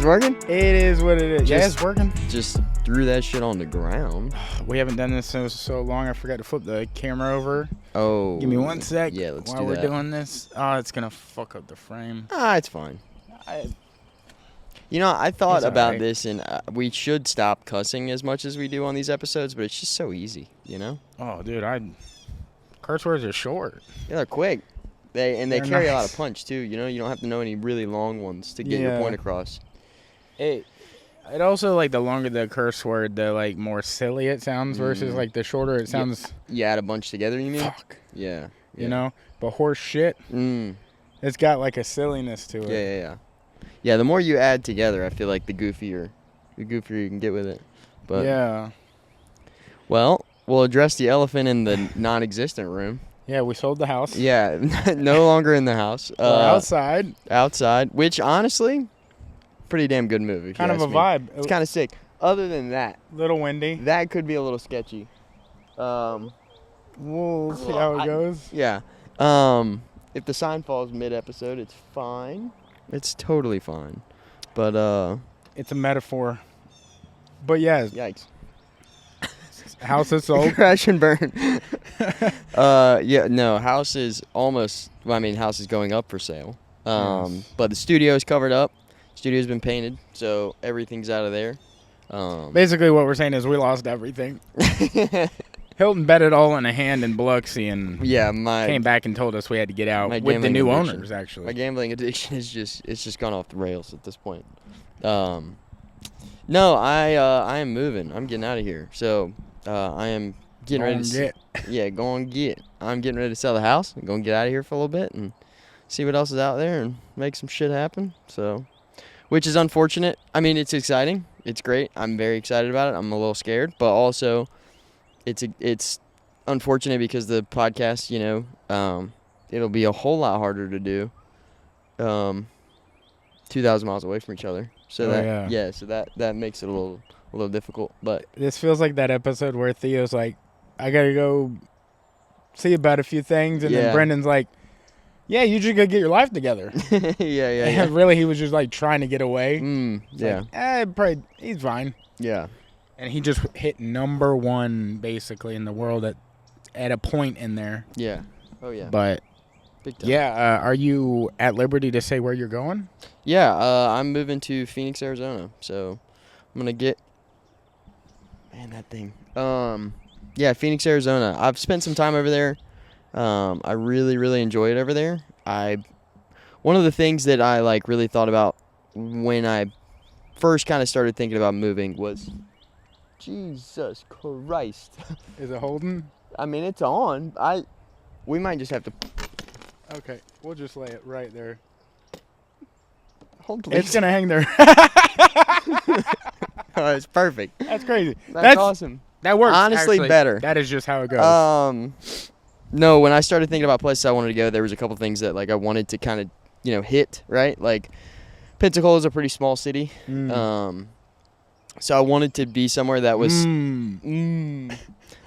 It's working? It is what it is. Yeah, Just- it's working. Just threw that shit on the ground. We haven't done this in so long. I forgot to flip the camera over. Oh. Give me 1 sec. Yeah, let's while do we're that. doing this. Oh, it's gonna fuck up the frame. It's fine. I, I thought It's about alright. this, and we should stop cussing as much as we do on these episodes, but it's just so easy, oh, dude, curse words are short. Yeah, they're quick. They They're carry a lot nice. of punch, too. You don't have to know any really long ones to get your Yeah. point across. It also, like, the longer the curse word, the, like, more silly it sounds versus, like, the shorter it sounds. You add a bunch together, you mean? Fuck. Yeah. You know? But horse shit, Mm. it's got, like, a silliness to it. Yeah. Yeah, the more you add together, I feel like the goofier you can get with it. But Yeah. Well, we'll address the elephant in the non-existent room. Yeah, we sold the house. Yeah, no longer in the house. We're outside. Outside, which honestly, pretty damn good move. if you Kind of a ask me. vibe. It's kind of sick. Other than that, Little windy. that could be a little sketchy. We'll see how it goes. Yeah. If the sign falls mid-episode, it's fine. It's totally fine. But It's a metaphor. But yeah, yikes. house is sold. Crash and burn. House is almost. Well, I mean, house is going up for sale. Yes. But the studio is covered up. Studio's been painted, so everything's out of there. Basically, what we're saying is we lost everything. Hilton bet it all in a hand in Biloxi and Yeah, came back and told us we had to get out my with the gambling new addiction. owners, my actually. gambling addiction is just gone off the rails at this point. No, I am moving. I'm getting out of here. So I am getting ready to go and get. I'm getting ready to sell the house. I'm going to get out of here for a little bit and see what else is out there and make some shit happen. So, which is unfortunate. I mean, it's exciting. It's great. I'm very excited about it. I'm a little scared, but also it's unfortunate because the podcast, it'll be a whole lot harder to do 2,000 miles away from each other. So so that makes it a little difficult, but This feels like that episode where Theo's like, I got to go see about a few things. And Yeah. then Brendan's like, yeah, you just got to get your life together. yeah. And really, he was just like trying to get away. It's Yeah. like, he's fine. Yeah. And he just hit number one basically in the world at a point in there. Yeah. Oh yeah. But Big time. yeah, are you at liberty to say where you're going? Yeah, I'm moving to Phoenix, Arizona. So I'm gonna get that thing. Phoenix, Arizona. I've spent some time over there. I really, really enjoy it over there. One of the things that I really thought about when I first kind of started thinking about moving was, Jesus Christ. Is it holding? I mean, it's on. We might just have to. Okay, we'll just lay it right there. Hold It's gonna hang there. It's perfect. That's crazy. That's awesome. That works. Honestly, actually. better. That is just how it goes. No, when I started thinking about places I wanted to go, there was a couple things that I wanted to kind of hit, right? Like Pensacola is a pretty small city. So I wanted to be somewhere that was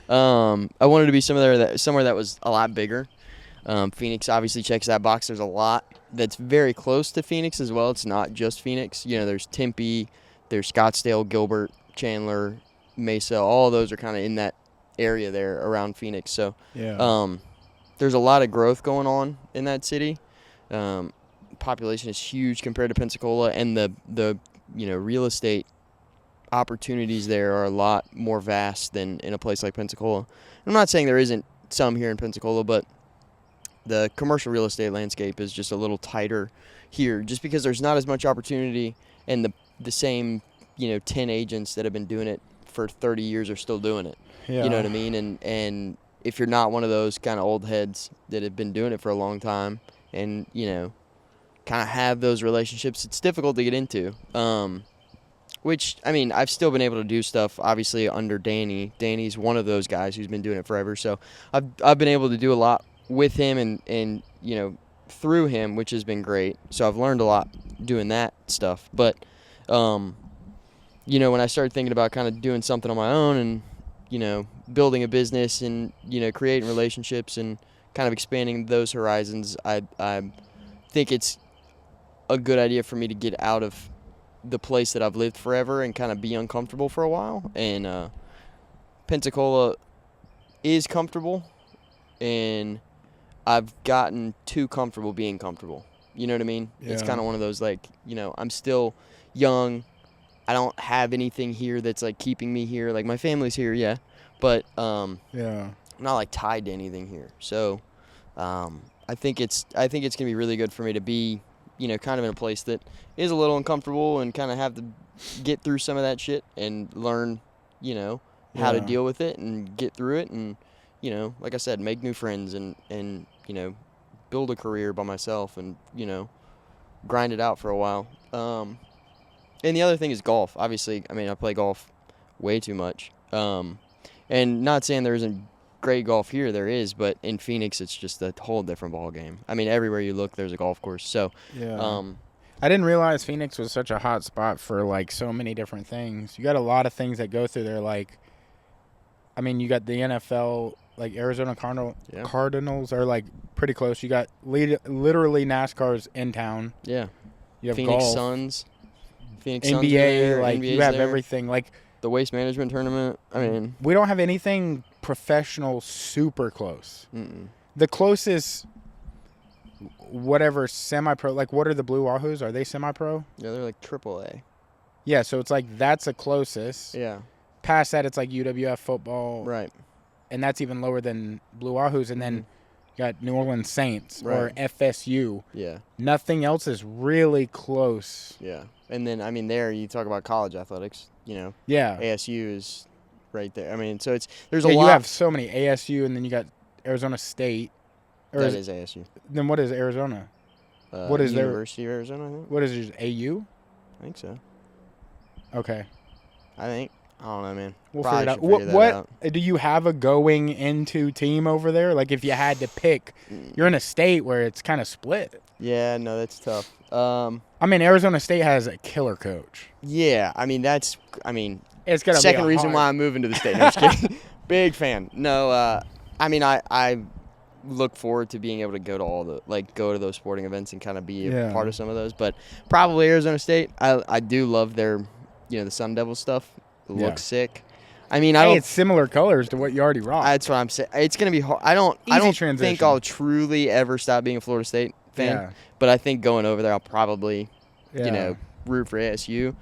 I wanted to be somewhere that was a lot bigger. Phoenix obviously checks that box. There's a lot that's very close to Phoenix as well. It's not just Phoenix. There's Tempe, there's Scottsdale, Gilbert, Chandler, Mesa. All of those are kind of in that area there around Phoenix. So there's a lot of growth going on in that city. Population is huge compared to Pensacola, and the real estate opportunities there are a lot more vast than in a place like Pensacola. I'm not saying there isn't some here in Pensacola, but the commercial real estate landscape is just a little tighter here, just because there's not as much opportunity, and the same 10 agents that have been doing it for 30 years are still doing it. Yeah. You know what I mean? And if you're not one of those kind of old heads that have been doing it for a long time and kind of have those relationships, it's difficult to get into. Which, I mean, I've still been able to do stuff, obviously, under Danny. Danny's one of those guys who's been doing it forever. So I've been able to do a lot with him and through him, which has been great. So I've learned a lot doing that stuff. But, when I started thinking about kind of doing something on my own and, building a business and, creating relationships and kind of expanding those horizons, I think it's a good idea for me to get out of the place that I've lived forever and kind of be uncomfortable for a while. And Pensacola is comfortable, and I've gotten too comfortable being comfortable. You know what I mean? It's Yeah. kind of one of those, like, I'm still young. I don't have anything here that's, like, keeping me here. Like, my family's here, yeah. But I'm not, like, tied to anything here. So I think it's going to be really good for me to be, kind of in a place that is a little uncomfortable and kind of have to get through some of that shit and learn, how to deal with it and get through it and, like I said, make new friends and build a career by myself and, grind it out for a while. And the other thing is golf. Obviously, I play golf way too much. And not saying there isn't great golf here, there is, but in Phoenix, it's just a whole different ball game. Everywhere you look, there's a golf course. So, I didn't realize Phoenix was such a hot spot for, like, so many different things. You got a lot of things that go through there. Like, you got the NFL, like Arizona Cardinals are, like, pretty close. You got literally NASCAR's in town. Yeah. You have Phoenix golf. Suns. Phoenix NBA, Suns are there, like, NBA's you have there. everything. Like, The waste management tournament. we don't have anything professional super close. Mm-mm. The closest, whatever, semi-pro, like, what are the Blue Wahoos? Are they semi-pro? Yeah, they're like AAA. Yeah, so it's like that's the closest. Yeah. Past that, it's like UWF football. Right. And that's even lower than Blue Wahoos. And then you got New Orleans Saints or Right. FSU. Yeah. Nothing else is really close. Yeah. And then, there you talk about college athletics, Yeah. ASU is right there. So there's a Yeah, lot. you have so many. ASU, and then you got Arizona State. Or That is ASU. Then what is Arizona? What is their- University of Arizona, I think? What is it, AU? I think so. Okay. I don't know, man. We'll Probably figure it out. should figure that What out. do you have a going into team over there? Like, if you had to pick, you're in a state where it's kind of split. Yeah, no, that's tough. Arizona State has a killer coach. Yeah, that's It's gonna second be a reason hard- why I'm moving to the state. No, I'm just kidding. Big fan. No, I look forward to being able to go to those sporting events and kind of be a part of some of those. But probably Arizona State. I do love their, the Sun Devil stuff. It looks sick. It's similar colors to what you already rock. That's what I'm saying. It's gonna be hard. I don't transition. think I'll truly ever stop being a Florida State fan. Yeah. But I think going over there, I'll probably, Yeah. root for ASU.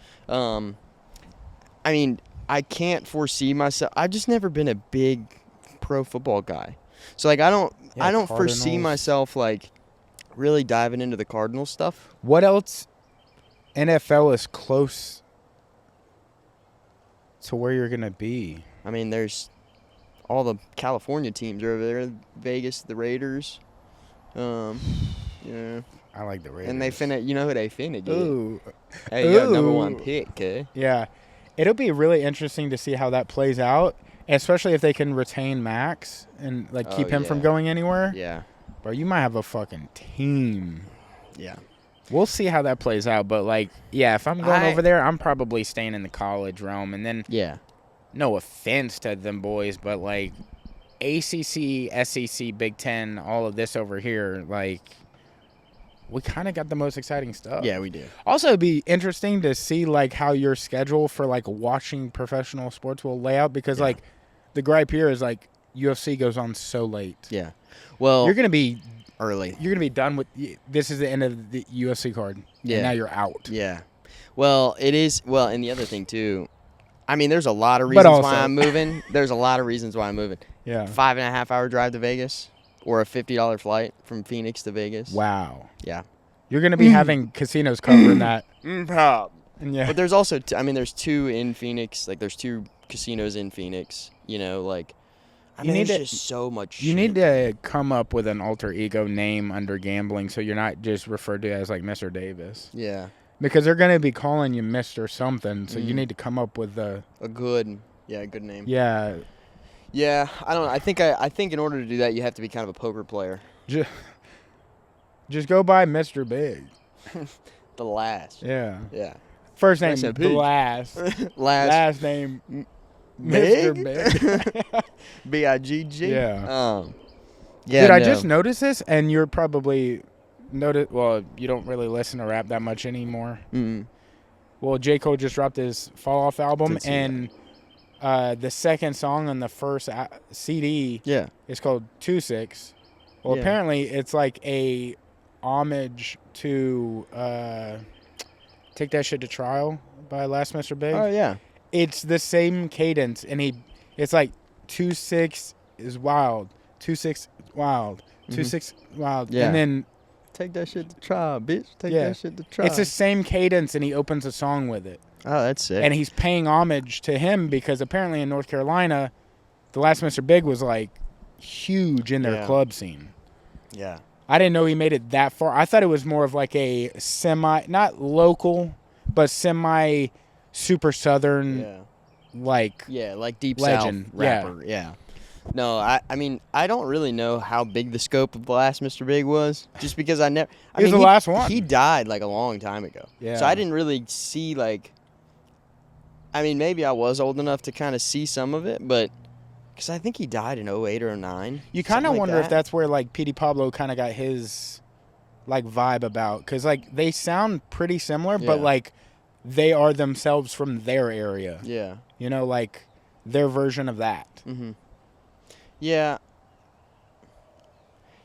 I can't foresee myself. I've just never been a big pro football guy, so like I don't foresee Cardinals. myself like really diving into the Cardinals stuff. What else? NFL is close to where you're gonna be. There's all the California teams are over there. Vegas, the Raiders. Yeah. I like the Raiders. And they finna, you know who they finna get? Ooh. Hey, you got number one Ooh. pick, okay? Yeah. It'll be really interesting to see how that plays out, especially if they can retain Max and keep him from yeah. going anywhere. Yeah. Bro, you might have a fucking team. Yeah. We'll see how that plays out, but if I'm going over there, I'm probably staying in the college realm. And then, Yeah. no offense to them boys, but ACC, SEC, Big Ten, all of this over here, we kind of got the most exciting stuff. Yeah, we do. Also, it'd be interesting to see how your schedule for watching professional sports will lay out because the gripe here is UFC goes on so late. Yeah. Well, You're gonna be early. You're gonna be done with. This is the end of the UFC card. Yeah. And now you're out. Yeah. Well, it is. Well, and the other thing too, there's a lot of reasons why I'm moving. There's a lot of reasons why I'm moving. Yeah. 5.5 hour drive to Vegas, or a $50 flight from Phoenix to Vegas. Wow. Yeah. You're gonna be having casinos covering that. And yeah. But there's also, there's two in Phoenix. There's two casinos in Phoenix. There's just so much. You need to come up with an alter ego name under gambling, so you're not just referred to as Mr. Davis. Yeah. Because they're gonna be calling you Mr. Something, so you need to come up with a good name. Yeah. Yeah, I don't know. I think in order to do that, you have to be kind of a poker player. Just go by Mr. Big. The last. Yeah. Yeah. First name Nice and big. Blast. Last name Mr. Big. B-I-G-G. Yeah. Yeah. Did I just notice this? And you're probably well, you don't really listen to rap that much anymore. Mm-mm. Well, J. Cole just dropped his Fall Off album, Did see and the second song on the first CD Yeah. is called 2-6. Well, Yeah. apparently it's like a homage to Take That Shit to Trial by Last Mr. Big. Oh yeah. It's the same cadence, and it's like 2-6 is wild, 2-6 wild, 2-6 wild, Yeah. and then Take that shit to trial, bitch. Take Yeah. that shit to trial. it's the same cadence, and he opens a song with it, Oh, that's sick. and he's paying homage to him because apparently in North Carolina, the Last Mr. Big was like huge in their Yeah. club scene. yeah. I didn't know he made it that far. I thought it was more of like a not local, but semi super southern, Yeah. like Yeah, like Deep Legend, South rapper. Yeah. No, I mean, I don't really know how big the scope of the last Mr. Big was, just because I never. He was the last one. He died like a long time ago. Yeah. So I didn't really see like. I mean, maybe I was old enough to kind of see some of it, but because I think he died in 08 or 09. you kind of something like wonder if that. that's where like Petey Pablo kind of got his like vibe about, because like they sound pretty similar, but Yeah. like they are themselves from their area. Yeah. You know, like their version of that. Mm-hmm. Yeah.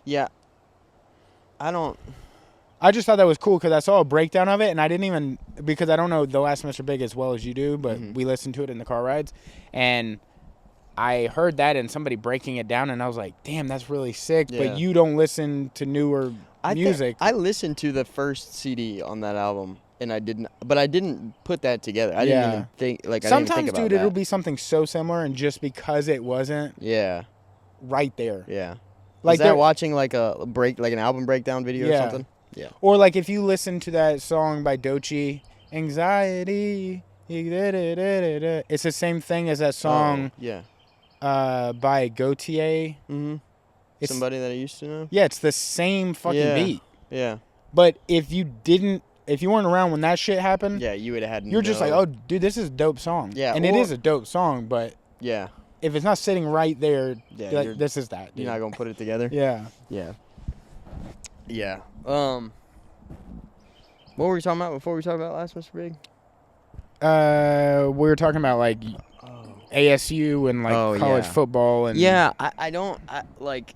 Yeah. I don't. I just thought that was cool because I saw a breakdown of it, and I didn't even, because I don't know The Last Mr. Big as well as you do, but Mhm. we listened to it in the car rides, and I heard that and somebody breaking it down, and I was like, damn, that's really sick. Yeah. But you don't listen to newer music. I listened to the first CD on that album, and I didn't put that together. I didn't Yeah. even think I didn't even Sometimes, think about dude, that. it'll be something so similar, and just because it wasn't Yeah. right there. Yeah. Like Is that there- watching like an album breakdown video or Yeah. something? Yeah. Or like if you listen to that song by Doechii, Anxiety, it's the same thing as that song Oh, yeah. by Gautier. Mm-hmm. It's, Somebody that I used to know. Yeah, it's the same fucking Yeah. beat. Yeah. But if you weren't around when that shit happened, Yeah. You would have had. you're just like, oh, dude, this is a dope song. Yeah, and it or- is a dope song, but Yeah. if it's not sitting right there, Yeah. like, this is that. Dude. You're not gonna put it together. Yeah. Yeah. Yeah. What were we talking about before we talked about Last Mr. Big? We were talking about like ASU and like Oh, college yeah. football and Yeah, I don't like.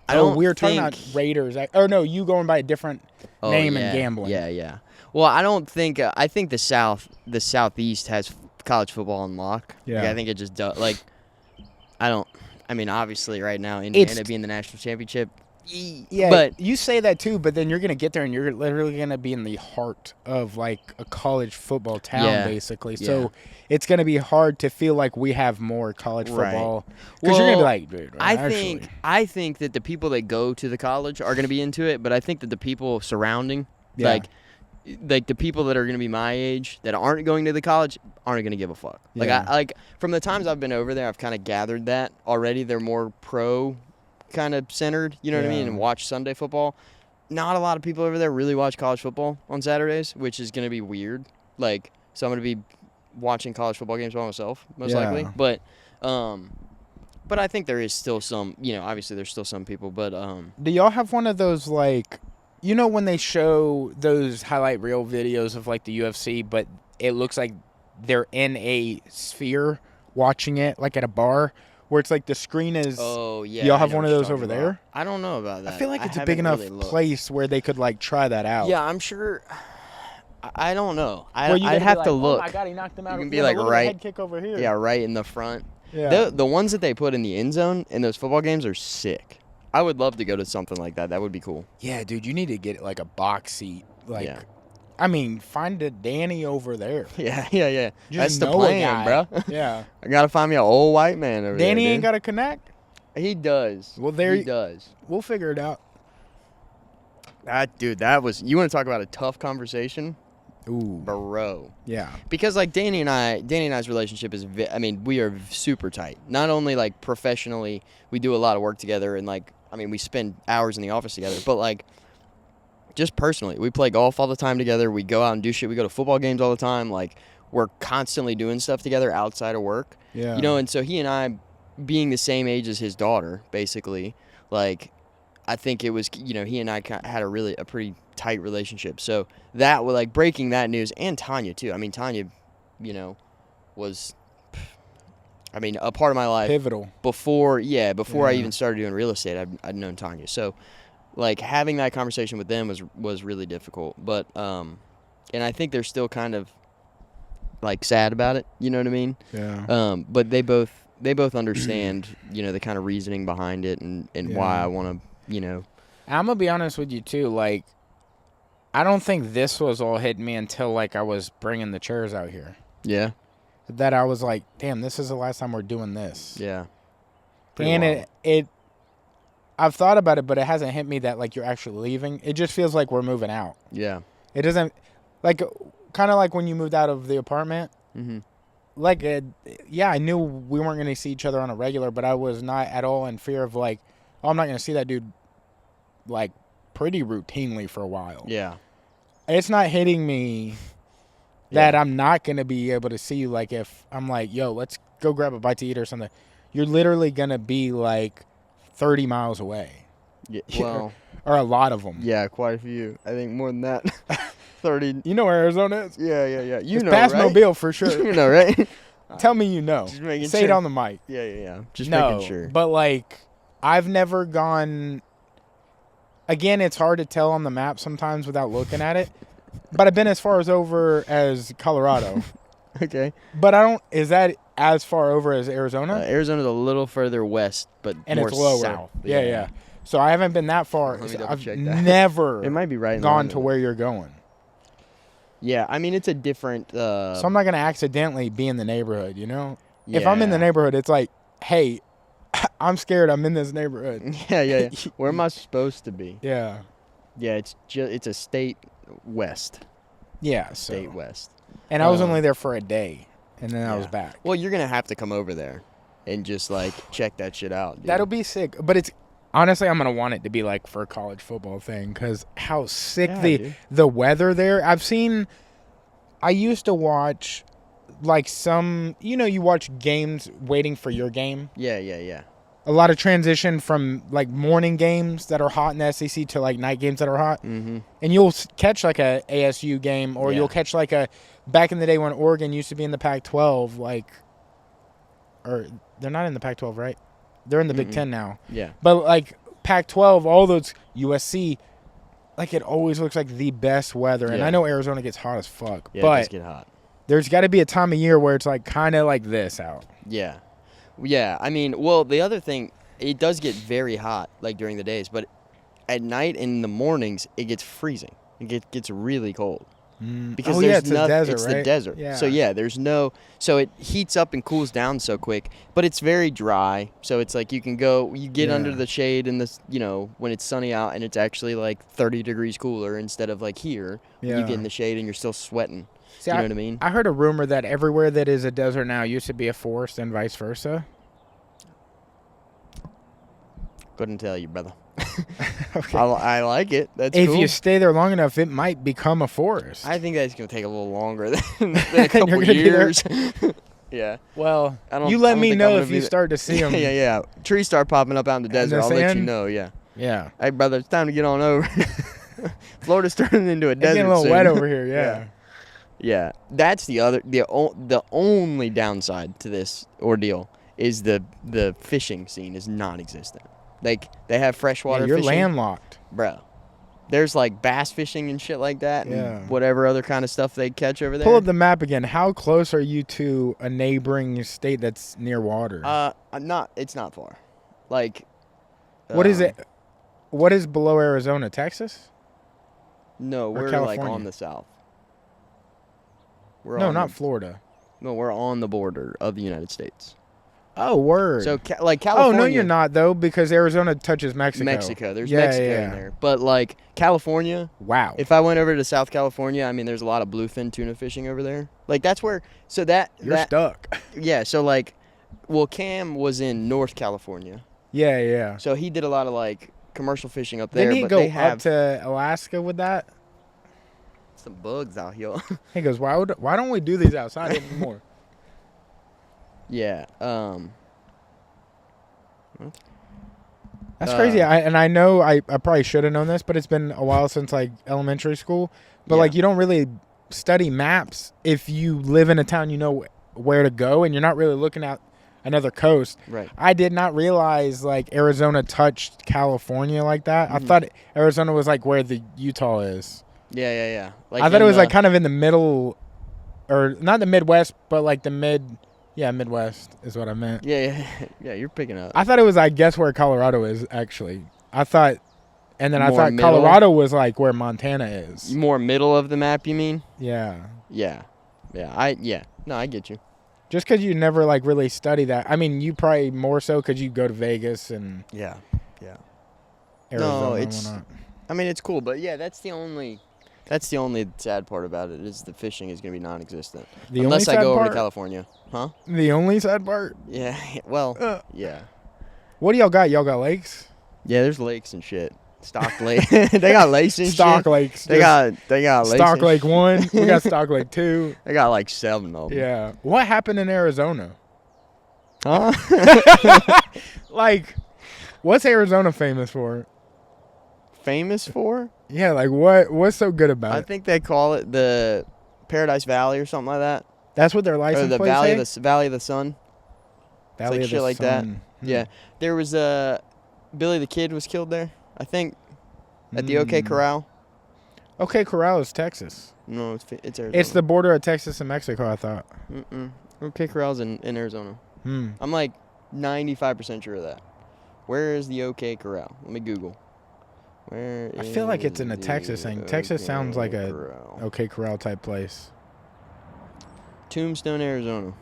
I oh, don't. we were talking think, about Raiders. Or no, you going by a different name and gambling. Yeah, yeah. Well, I don't think. I think the Southeast has college football on lock. Like, Yeah. I think it just does. Like, I don't. I mean, obviously, right now, Indiana It's- being the national championship. Yeah, but you say that too, but then you're gonna get there and you're literally gonna be in the heart of like a college football town, Yeah. basically. Yeah. So it's gonna be hard to feel like we have more college Right. football because you're gonna be Well, like, dude, I think that the people that go to the college are going to be into it, but I think that the people surrounding, Yeah. like the people that are going to be my age that aren't going to the college aren't going to give a fuck. Like Yeah. I like from the times I've been over there, I've kind of gathered that already. They're more pro kind of centered, you know what I mean, Yeah. and watch Sunday football. Not a lot of people over there really watch college football on Saturdays, which is going to be weird. Like, so I'm going to be watching college football games by myself, most Yeah. likely. But I think there is still some, obviously there's still some people, but Do y'all have one of those like, you know, when they show those highlight reel videos of like the UFC, but it looks like they're in a sphere watching it, like at a bar, where it's like the screen is. oh yeah. y'all I have know one what of you're those over talking there? about. I don't know about that. I feel like it's a haven't big enough really looked. place where they could like try that out. Yeah, I'm sure. I don't know. Where you I'd gotta be have like, to look. Oh my god, he knocked him out. You can Yeah, be like look at the right- head kick over here. Yeah, right in the front. Yeah. The ones that they put in the end zone in those football games are sick. I would love to go to something like that. That would be cool. Yeah, dude, you need to get like a box seat. Like, Yeah. I mean, find a Danny over there. Yeah. That's Just the know a plan, guy. bro. Yeah. I gotta find me an old white man over there. Danny ain't dude. got to connect. He does. Well, there he you- does. We'll figure it out. That was. You want to talk about a tough conversation, Ooh. bro? Yeah. Because like Danny and I's relationship is. We are super tight. Not only like professionally, we do a lot of work together, and like, we spend hours in the office together. But like, just personally, we play golf all the time together. We go out and do shit. We go to football games all the time. Like, we're constantly doing stuff together outside of work. Yeah. And so he and I, being the same age as his daughter, basically, like, I think it was, he and I had a pretty tight relationship. So that was like breaking that news, and Tanya too. I mean, Tanya, was, a part of my life Pivotal. before I even started doing real estate. I'd known Tanya. So like having that conversation with them was really difficult. But and I think they're still kind of like sad about it. You know what I mean? Yeah. But they both understand, the kind of reasoning behind it and why I want to, I'm gonna be honest with you too. Like, I don't think this was all hitting me until like I was bringing the chairs out here. Yeah. That I was like, damn, this is the last time we're doing this. Yeah. And I've thought about it, but it hasn't hit me that like you're actually leaving. It just feels like we're moving out. Yeah. It doesn't, like, kind of like when you moved out of the apartment. Mm-hmm. Like, I knew we weren't going to see each other on a regular, but I was not at all in fear of like, oh, I'm not going to see that dude like pretty routinely for a while. Yeah. It's not hitting me that I'm not going to be able to see you. Like, if I'm like, yo, let's go grab a bite to eat or something, you're literally going to be like 30 miles away. Yeah. Well, or a lot of them. Yeah, quite a few. I think more than that. 30. You know where Arizona is? Yeah. It's past right? Mobile for sure. You know, right? Tell me you know. Just making Say sure. it on the mic. Yeah. Just no, making sure. But like, I've never gone. Again, it's hard to tell on the map sometimes without looking at it. But I've been as far over as Colorado. Okay. But I don't. Is that as far over as Arizona? Arizona's a little further west, but and more it's lower. south. Yeah. So I haven't been that far. Let me double I've check that. never It might be right in gone line to with where you're going. Yeah, I mean, it's a different... so I'm not going to accidentally be in the neighborhood, you know? Yeah. If I'm in the neighborhood, it's like, hey, I'm scared I'm in this neighborhood. Yeah. Where am I supposed to be? Yeah. Yeah, it's a state west. Yeah, State west. And I was only there for a day, and then I was back. Well, you're going to have to come over there and just, like, check that shit out. Dude. That'll be sick. But it's... Honestly, I'm going to want it to be like for a college football thing because how sick the weather there. I used to watch like some, you watch games waiting for your game. Yeah. A lot of transition from like morning games that are hot in the SEC to like night games that are hot. Mm-hmm. And you'll catch like a ASU game or you'll catch like back in the day when Oregon used to be in the Pac-12, or they're not in the Pac-12, right? They're in the Big Ten now. Yeah. But, like, Pac-12, all those USC, like, it always looks like the best weather. And I know Arizona gets hot as fuck. Yeah, but it does get hot. There's got to be a time of year where it's, like, kind of like this out. Yeah. Yeah, I mean, well, the other thing, it does get very hot, like, during the days. But at night and in the mornings, it gets freezing. It gets really cold. Because it's a desert, it's right? the desert. Yeah. So so it heats up and cools down so quick, but it's very dry. So it's like you get under the shade in this, when it's sunny out and it's actually like 30 degrees cooler instead of like here. Yeah. You get in the shade and you're still sweating. See, you know what I mean? I heard a rumor that everywhere that is a desert now used to be a forest and vice versa. Couldn't tell you, brother. Okay. I like it. That's if cool. you stay there long enough, it might become a forest. I think that's going to take a little longer than a couple years. Yeah. Well, I you let me know if you start to see them. Yeah. Trees start popping up out in the desert. I'll let you know, yeah. Yeah. Hey, brother, it's time to get on over. Florida's turning into a desert. It's getting a little soon. wet over here, yeah. Yeah. That's the only downside to this ordeal is the fishing scene is non-existent. Like, they have freshwater you're fishing. landlocked. Bro. There's, like, bass fishing and shit like that and whatever other kind of stuff they catch over there. Pull up the map again. How close are you to a neighboring state that's near water? It's not far. Like... What is it? What is below Arizona? Texas? No, we're, like, on the south. Not Florida. No, we're on the border of the United States. Oh, word. So, like, California... Oh, no, you're not, though, because Arizona touches Mexico. There's Mexico in there. But, like, California... Wow. If I went over to South California, I mean, there's a lot of bluefin tuna fishing over there. Like, that's where... So that... You're stuck. Yeah, so, like... Well, Cam was in North California. Yeah. So he did a lot of, like, commercial fishing up there. Didn't he but go they have up to Alaska with that? some bugs out here. He goes, why don't we do these outside anymore? Yeah. That's crazy. I know I probably should have known this, but it's been a while since like elementary school. But Yeah. like you don't really study maps if you live in a town, you know where to go, and you're not really looking at another coast. Right. I did not realize like Arizona touched California like that. I thought Arizona was like where the Utah is. Yeah. Like I thought it was like kind of in the middle, or not the Midwest, but like the Midwest is what I meant. Yeah. You're picking up. I thought it was, I guess, where Colorado is actually. I thought More middle? Colorado was like where Montana is. More middle of the map, you mean? Yeah. Yeah. No, I get you. Just because you never like really study that. I mean, you probably more so because you go to Vegas and Yeah. Arizona No, and whatnot. I mean, it's cool, but yeah, that's the only sad part about it is the fishing is going to be non-existent. The Unless only I sad go over part- to California. Huh? The only sad part. Yeah. Well, Uh. yeah. What do y'all got? Y'all got lakes? Yeah, there's lakes and shit. Stock Lake. They got lakes and Stock shit. lakes. They got lakes. Stock and Lake shit. 1. We got Stock Lake 2. They got like 7 of them. Yeah. What happened in Arizona? Huh? Like, what's Arizona famous for? Famous for? Yeah, like what's so good about I it? think they call it the Paradise Valley or something like that. That's what their Or license the plate Valley say? of the Valley of the Sun. Valley like of shit the like that. Sun. Yeah. There was Billy the Kid was killed there. I think at the OK Corral. OK Corral is Texas. No, it's Arizona. It's the border of Texas and Mexico, I thought. OK Corral's in Arizona. Hmm. I'm like 95% sure of that. Where is the OK Corral? Let me Google. Where I feel like it's in a is Texas the thing. Texas sounds like a Corral? OK Corral type place. Tombstone, Arizona.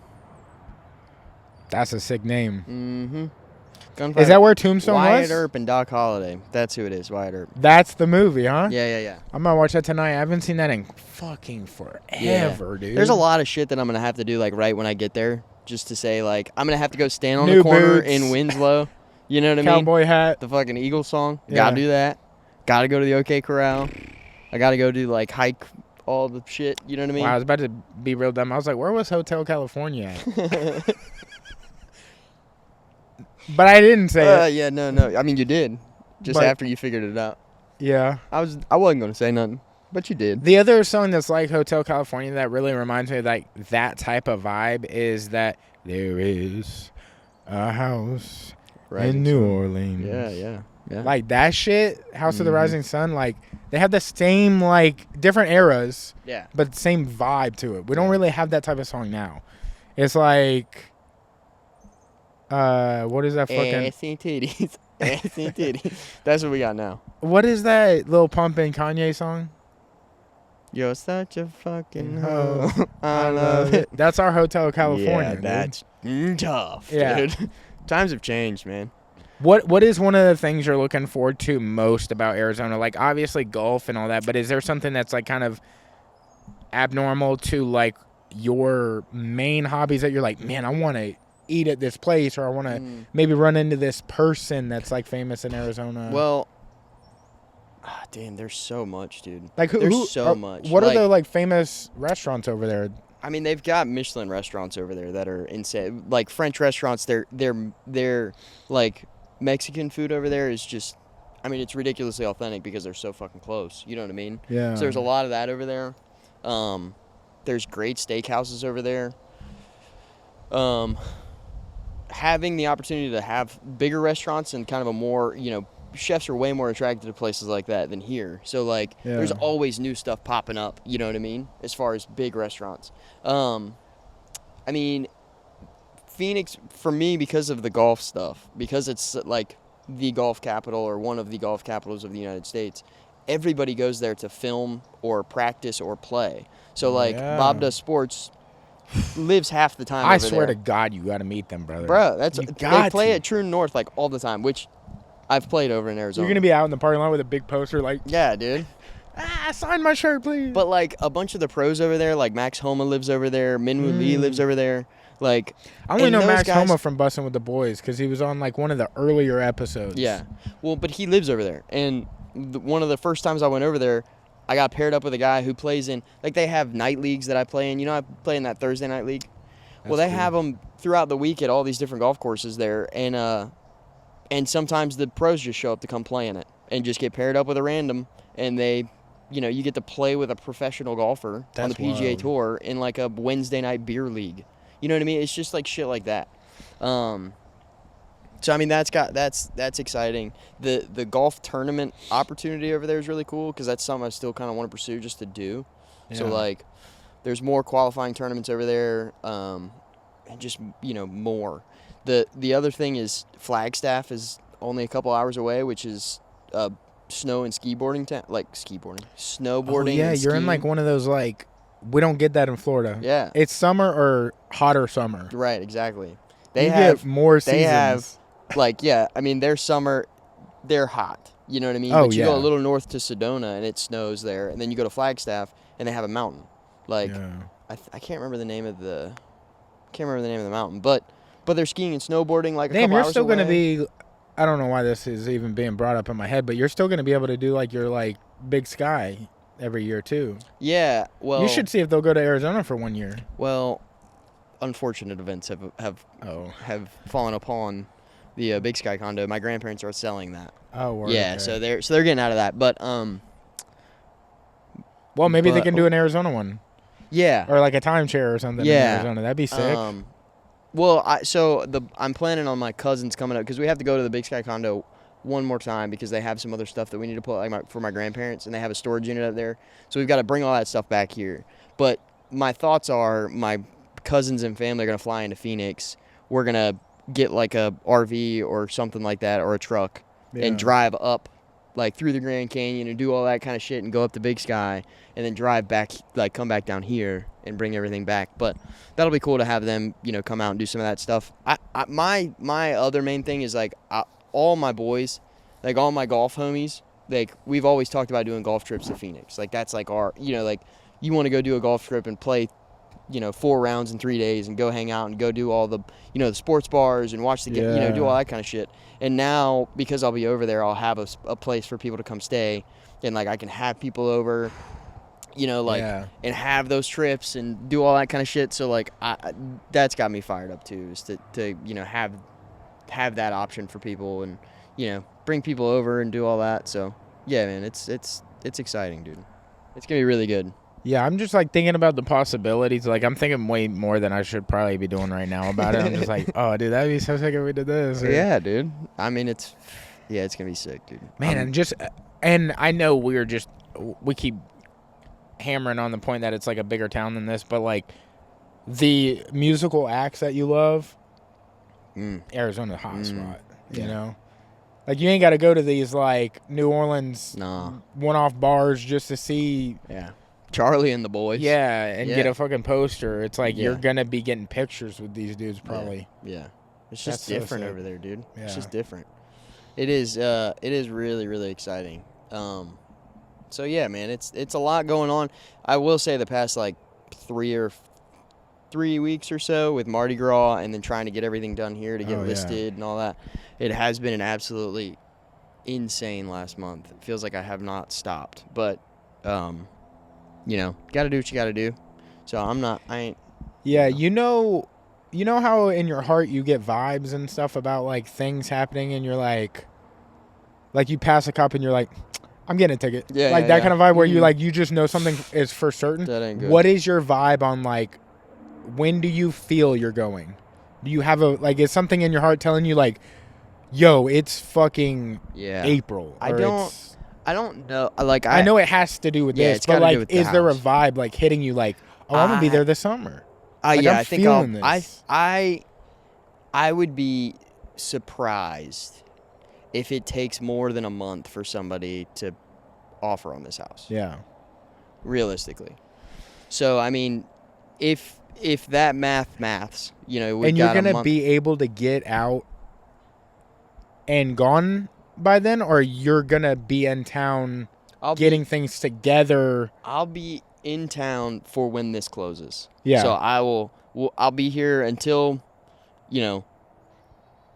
That's a sick name. Mm-hmm. Gunfight. Is that where Tombstone Wyatt was? Earp and Doc Holliday. That's who it is, Wyatt Earp. That's the movie, huh? Yeah. I'm gonna watch that tonight. I haven't seen that in fucking forever, dude. There's a lot of shit that I'm going to have to do like right when I get there just to say like I'm going to have to go stand on New the corner boots. in Winslow. You know what I mean? Cowboy hat. The fucking Eagles song. Yeah. Gotta do that. Gotta go to the OK Corral. I gotta go do like hike all the shit. You know what I mean? Wow, I was about to be real dumb. I was like, where was Hotel California at? But I didn't say it. Yeah, no. I mean, you did. Just But- after you figured it out. Yeah. I wasn't gonna say nothing, but you did. The other song that's like Hotel California that really reminds me of like that type of vibe is that there is a house in New Orleans. Yeah. Like that shit, House of the Mhm. Rising Sun, like they have the same like different eras, Yeah. but the same vibe to it. We don't Yeah. really have that type of song now. It's like what is that fucking Ass and titties. Ass and titties. That's what we got now. what is that Lil Pump and Kanye song? You're such a fucking Ho. hoe. I love it. That's our Hotel California. Yeah, dude. that's tough, Yeah. dude. Times have changed, man. What is one of the things you're looking forward to most about Arizona? Like obviously golf and all that, but is there something that's like kind of abnormal to like your main hobbies that you're like, man, I want to eat at this place, or I want to maybe run into this person that's like famous in Arizona? Well, damn, there's so much, dude. like there's so much. What are Like, the like famous restaurants over there? I mean, they've got Michelin restaurants over there that are insane. Like French restaurants, they're like Mexican food over there is just, I mean, it's ridiculously authentic because they're so fucking close. You know what I mean? Yeah. So there's a lot of that over there. There's great steakhouses over there. Having the opportunity to have bigger restaurants and kind of a more, chefs are way more attracted to places like that than here. So like, there's always new stuff popping up. You know what I mean? As far as big restaurants. I mean, Phoenix for me because of the golf stuff, because it's like the golf capital or one of the golf capitals of the United States. Everybody goes there to film or practice or play. So like Bob Does Sports lives half the time. I over swear there. to God, you got to meet them, brother. Bro, they play to. at True North like all the time, which I've played over in Arizona. You're gonna be out in the parking lot with a big poster like, yeah, dude. sign my shirt, please. But like a bunch of the pros over there, like Max Homa lives over there, Minwoo Lee lives over there. Like I only and know those Max guys- Homa from Bussin' with the Boys because he was on like one of the earlier episodes. Yeah, well, but he lives over there, and one of the first times I went over there, I got paired up with a guy who plays in like they have night leagues that I play in. You know, I play in that Thursday night league. Well, they have them throughout the week at all these different golf courses there, and And sometimes the pros just show up to come play in it and just get paired up with a random, and they, you get to play with a professional golfer on the PGA wild. Tour in like a Wednesday night beer league. You know what I mean? It's just like shit like that. So I mean that's exciting. The golf tournament opportunity over there is really cool because that's something I still kind of want to pursue just to do. So Yeah. like, there's more qualifying tournaments over there, and just more. The other thing is Flagstaff is only a couple hours away, which is snow and snowboarding. Oh, yeah, and you're in skiing. like one of those like we don't get that in Florida. Yeah. It's summer or hotter summer. Right, exactly. You get more seasons. They have I mean, their summer, they're hot. You know what I mean? Oh, But you go yeah. a little north to Sedona and it snows there, and then you go to Flagstaff and they have a mountain. Like, Yeah. I can't remember the name of the mountain, but they're skiing and snowboarding like a Damn, couple you're hours still away. gonna be. I don't know why this is even being brought up in my head, but you're still gonna be able to do like your like Big Sky every year too. Yeah, well, You should see if they'll go to Arizona for 1 year. Well, unfortunate events have Oh. fallen upon the Big Sky condo. My grandparents are selling that. Oh. Word, Yeah, okay. so they're getting out of that. But Well, maybe they but- can do an Arizona one yeah. or like a timeshare or something Yeah. in Arizona. That'd be sick. Well, I'm planning on my cousins coming up because we have to go to the Big Sky condo one more time because they have some other stuff that we need to put for my grandparents, and they have a storage unit up there. So we've got to bring all that stuff back here. But my thoughts are my cousins and family are going to fly into Phoenix. We're going to get like a RV or something like that, or a truck, Yeah. and drive up like through the Grand Canyon and do all that kind of shit and go up to Big Sky and then drive back, like come back down here and bring everything back. But that'll be cool to have them, come out and do some of that stuff. My other main thing is like all my boys, like all my golf homies, like we've always talked about doing golf trips to Phoenix. Like that's like our, like you want to go do a golf trip and play 4 rounds in 3 days and go hang out and go do all the, the sports bars and watch the game, Yeah. do all that kind of shit. And now, because I'll be over there, I'll have a place for people to come stay, and like I can have people over, Yeah. and have those trips and do all that kind of shit. So like, that's got me fired up too, is to have that option for people and bring people over and do all that. So yeah, man, it's exciting, dude. It's gonna be really good. Yeah, I'm just like thinking about the possibilities. Like I'm thinking way more than I should probably be doing right now about it. I'm just like, oh, dude, that'd be so sick if we did this. Or, Yeah, dude. I mean, it's gonna be sick, dude. man, and I know we keep hammering on the point that it's like a bigger town than this, but like the musical acts that you love, Arizona's a hot spot. You Yeah. know, like you ain't got to go to these like New Orleans No. one-off bars just to see. Yeah. Charlie and the boys. Yeah, and get Yeah. a fucking poster. It's like Yeah. you're gonna be getting pictures with these dudes probably. Yeah. It's That's just so different sick. over there, dude. Yeah. It's just different. It is really, really exciting. So yeah, man, it's a lot going on. I will say the past like 3 weeks or so with Mardi Gras and then trying to get everything done here to get Oh, yeah. listed and all that, it has been an absolutely insane last month. It feels like I have not stopped, but got to do what you got to do. So I ain't. Yeah, you know how in your heart you get vibes and stuff about like things happening, and you're like you pass a cup and you're like, I'm getting a ticket. Yeah, like yeah, that yeah. kind of vibe where you Mhm. like you just know something is for certain. That ain't good. What is your vibe on like when do you feel you're going? Do you have is something in your heart telling you like, yo, it's fucking Yeah. April? I or don't- it's- I don't know. Like I know it has to do with Yeah, this, it's but gotta do like, with the is there a house. vibe like hitting you like, oh, I'm gonna be I- there this summer? Yeah, I'm I think I'll. feeling this. I would be surprised if it takes more than a month for somebody to offer on this house. Yeah. Realistically. So I mean, if that maths, we've And you're got a gonna month. be able to get out and gone by then, or you're gonna be in town I'll getting things together. I'll be in town for when this closes. Yeah. So I'll be here until,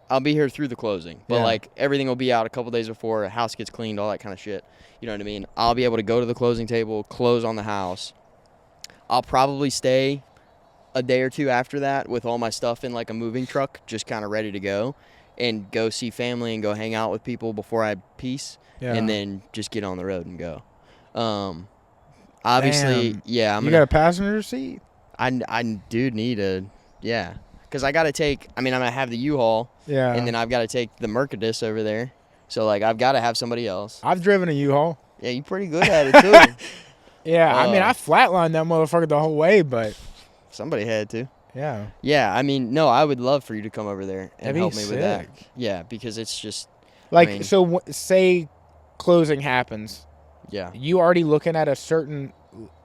I'll be here through the closing. But Yeah. like everything will be out a couple days before, a house gets cleaned, all that kind of shit. You know what I mean? I'll be able to go to the closing table, close on the house. I'll probably stay a day or two after that with all my stuff in like a moving truck, just kind of ready to go. and go see family and go hang out with people before I peace, and then just get on the road and go. Obviously, Damn. yeah, You got a passenger seat? I do need because I got to take. I mean, I'm gonna have the U-Haul, Yeah. and then I've got to take the Mercadis over there. So like, I've got to have somebody else. I've driven a U-Haul. Yeah, you're pretty good at it too. Yeah, I mean, I flatlined that motherfucker the whole way, but somebody had to. yeah. Yeah, I mean, no, I would love for you to come over there and That'd be help me with that. sick. Yeah, because it's just Like, I mean- so say closing happens. yeah. You already looking at a certain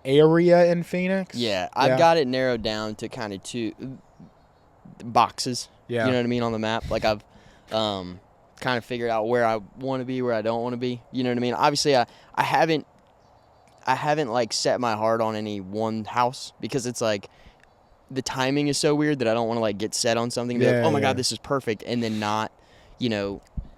area in Phoenix? Yeah, I've got it narrowed down to kind of two boxes. Yeah. You know what I mean on the map. Like I've kind of figured out where I want to be, where I don't want to be. You know what I mean? Obviously, I haven't like set my heart on any one house because it's like the timing is so weird that I don't want to like get set on something. And be like, oh my God, this is perfect, and then not,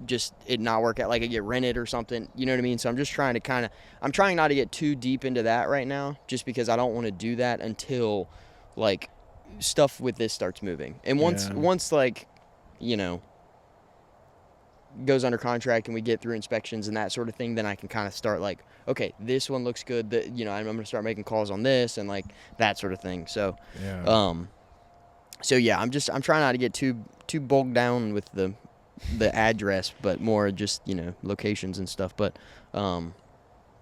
just it not work out. Like I get rented or something. You know what I mean? So I'm just trying to I'm trying not to get too deep into that right now, just because I don't want to do that until like stuff with this starts moving. And once like, goes under contract and we get through inspections and that sort of thing, then I can kind of start like, okay, this one looks good. That I'm going to start making calls on this and like that sort of thing. So, I'm trying not to get too bogged down with the address, but more just locations and stuff. But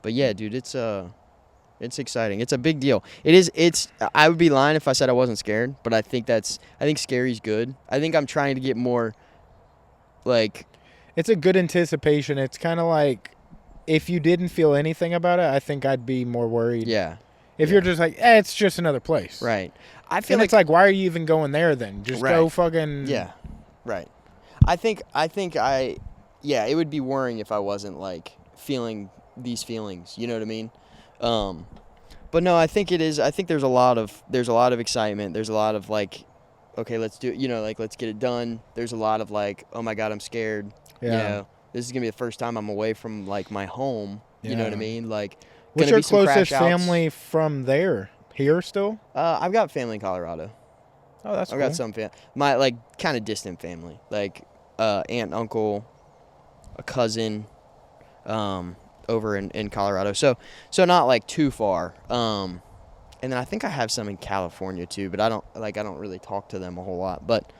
yeah, dude, it's exciting. It's a big deal. It is. I would be lying if I said I wasn't scared, but I think scary's good. I think I'm trying to get more like. It's a good anticipation. It's kind of like if you didn't feel anything about it, I think I'd be more worried. Yeah. If you're just like, it's just another place. Right. I feel and it's like, why are you even going there then? Just go fucking. Yeah. Right. I think it would be worrying if I wasn't like feeling these feelings. You know what I mean? But no, I think it is. I think there's a lot of excitement. There's a lot of like, okay, let's do it. Like let's get it done. There's a lot of like, oh my God, I'm scared. Yeah. This is gonna be the first time I'm away from like my home. You know what I mean? Like, what's your closest family from there? Here still? I've got family in Colorado. Oh, that's cool. I've got some my like kind of distant family, like aunt, uncle, a cousin, over in Colorado. So not like too far. And then I think I have some in California too, but I don't really talk to them a whole lot. But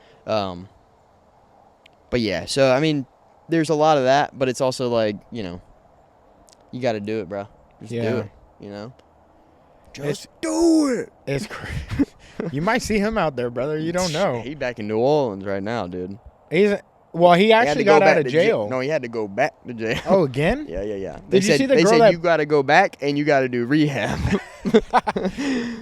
yeah. So I mean, there's a lot of that, but it's also like you got to do it, bro. Just do it. Just do it. It's crazy. You might see him out there, brother. You don't know. He's back in New Orleans right now, dude. He actually got out of jail. No, he had to go back to jail. Oh, again? Yeah. Did you see the girl They said that... you got to go back and you got to do rehab.